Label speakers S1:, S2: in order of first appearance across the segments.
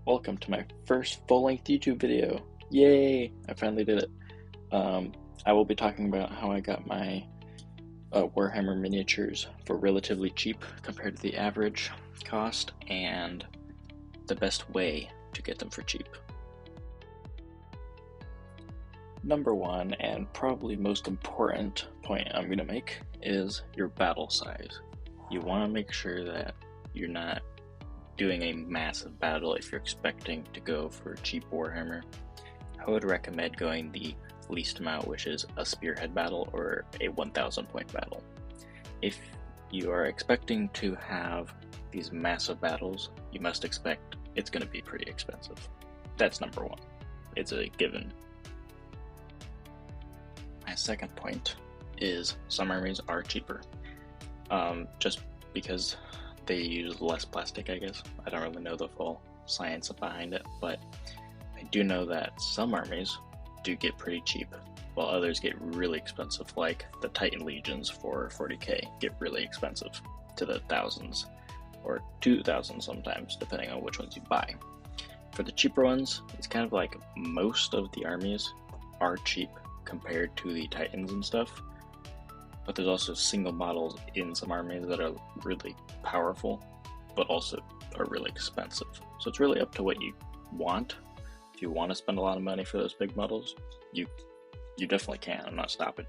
S1: Welcome to my first full-length YouTube video. Yay! I finally did it. I will be talking about how I got my Warhammer miniatures for relatively cheap compared to the average cost, and the best way to get them for cheap. Number one, and probably most important point I'm going to make, is your battle size. You want to make sure that you're not doing a massive battle if you're expecting to go for a cheap Warhammer. I would recommend going the least amount, which is a spearhead battle or a 1,000 point battle. If you are expecting to have these massive battles, you must expect it's going to be pretty expensive. That's number one. It's a given. My second point is some armies are cheaper. Just because they use less plastic, I guess. I don't really know the full science behind it, but I do know that some armies do get pretty cheap, while others get really expensive, like the Titan Legions for 40k get really expensive, to the thousands, or 2,000 sometimes, depending on which ones you buy. For the cheaper ones, it's kind of like most of the armies are cheap compared to the Titans and stuff, but there's also single models in some armies that are really powerful, but also are really expensive. So it's really up to what you want. If you want to spend a lot of money for those big models, you definitely can. I'm not stopping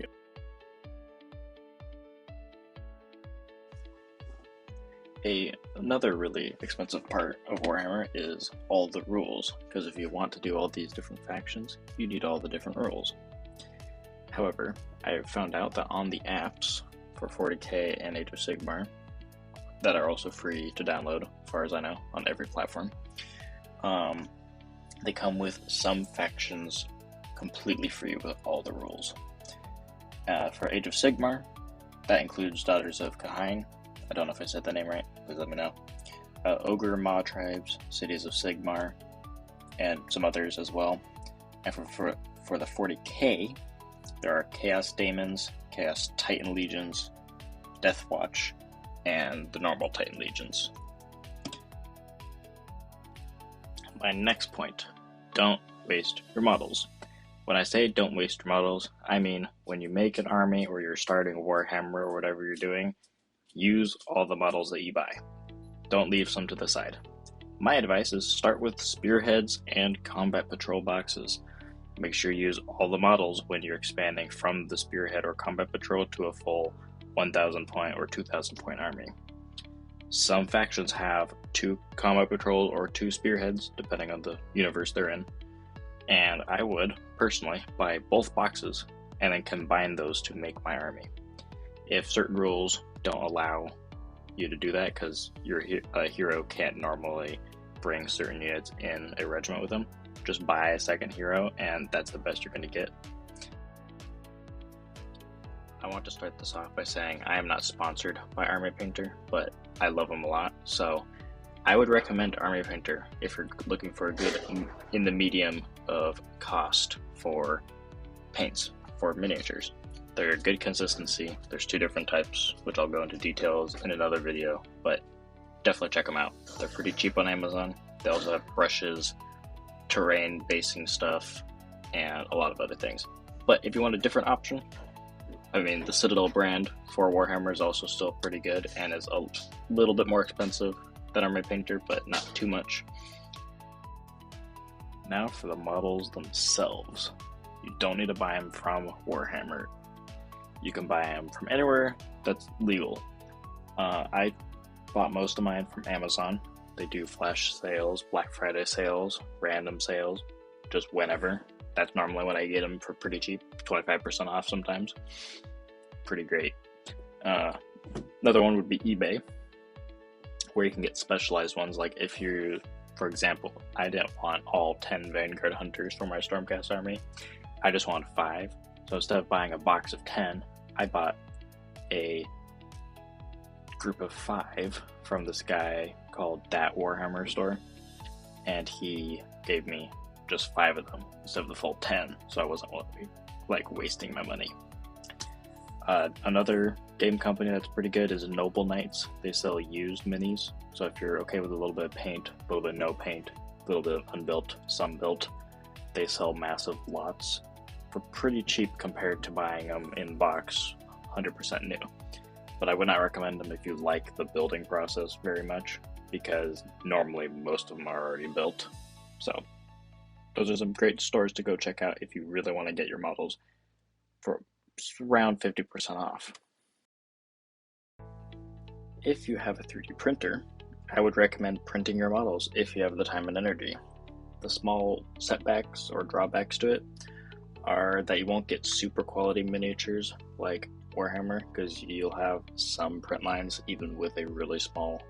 S1: you. Another really expensive part of Warhammer is all the rules, because if you want to do all these different factions, you need all the different rules. However, I found out that on the apps for 40k and Age of Sigmar, that are also free to download, as far as I know, on every platform, they come with some factions completely free with all the rules. For Age of Sigmar, that includes Daughters of Khaine. I don't know if I said the name right, please let me know. Ogre Maw Tribes, Cities of Sigmar, and some others as well. And for the 40k, there are Chaos Daemons, Chaos Titan Legions, Deathwatch, and the normal Titan Legions. My next point, don't waste your models. When I say don't waste your models, I mean when you make an army or you're starting Warhammer or whatever you're doing, use all the models that you buy. Don't leave some to the side. My advice is start with spearheads and combat patrol boxes. Make sure you use all the models when you're expanding from the spearhead or combat patrol to a full 1,000 point or 2,000 point army. Some factions have 2 combat patrol or 2 spearheads, depending on the universe they're in. And I would, personally, buy both boxes and then combine those to make my army. If certain rules don't allow you to do that, because your hero can't normally bring certain units in a regiment with them, just buy a second hero, and that's the best you're going to get. I want to start this off by saying I am not sponsored by Army Painter, but I love them a lot, so I would recommend Army Painter if you're looking for a good in the medium of cost for paints, for miniatures. They're a good consistency. There's 2 different types, which I'll go into details in another video, but definitely check them out. They're pretty cheap on Amazon. They also have brushes, terrain basing stuff, and a lot of other things. But if you want a different option, I mean, the Citadel brand for Warhammer is also still pretty good and is a little bit more expensive than Army Painter, but not too much. Now for the models themselves. You don't need to buy them from Warhammer. You can buy them from anywhere that's legal. I bought most of mine from Amazon. They do flash sales, Black Friday sales, random sales, just whenever. That's normally when I get them for pretty cheap, 25% off sometimes. Pretty great. Another one would be eBay, where you can get specialized ones. Like if you, for example, I didn't want all 10 Vanguard Hunters for my Stormcast army. I just wanted 5. So instead of buying a box of 10, I bought a group of 5 from this guy called That Warhammer Store, and he gave me just 5 of them instead of the full 10, so I wasn't like wasting my money. Another game company that's pretty good is Noble Knights. They sell used minis, so if you're okay with a little bit of paint, a little bit of no paint, little bit of unbuilt, some built. They sell massive lots for pretty cheap compared to buying them in box 100% new. But I would not recommend them if you like the building process very much, because normally most of them are already built. So those are some great stores to go check out if you really want to get your models for around 50% off. If you have a 3D printer, I would recommend printing your models if you have the time and energy. The small setbacks or drawbacks to it are that you won't get super quality miniatures like Warhammer, because you'll have some print lines even with a really small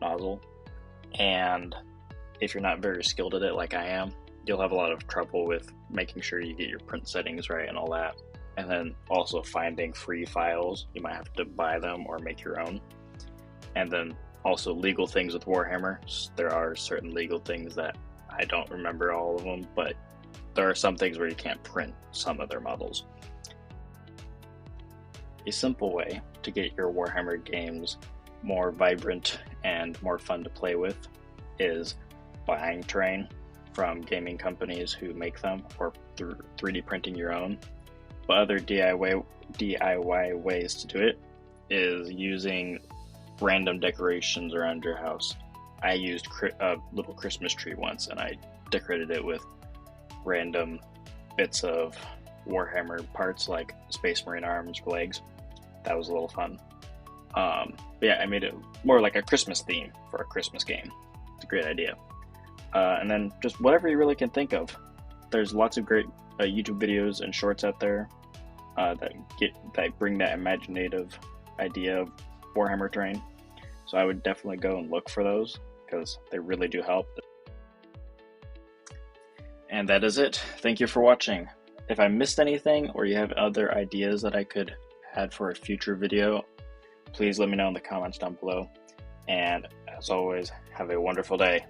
S1: nozzle, and if you're not very skilled at it like I am, you'll have a lot of trouble with making sure you get your print settings right and all that. And then also finding free files, you might have to buy them or make your own. And then also legal things with Warhammer. There are certain legal things that I don't remember all of them, but there are some things where you can't print some of their models. A simple way to get your Warhammer games more vibrant and more fun to play with is buying terrain from gaming companies who make them, or through 3D printing your own. But other DIY ways to do it is using random decorations around your house. I used a little Christmas tree once, and I decorated it with random bits of Warhammer parts like Space Marine arms, legs. That was a little fun. But yeah, I made it more like a Christmas theme for a Christmas game. It's a great idea. And then just whatever you really can think of. There's lots of great YouTube videos and shorts out there that bring that imaginative idea of Warhammer terrain. So I would definitely go and look for those, because they really do help. And that is it. Thank you for watching. If I missed anything, or you have other ideas that I could add for a future video, please let me know in the comments down below. And as always, have a wonderful day.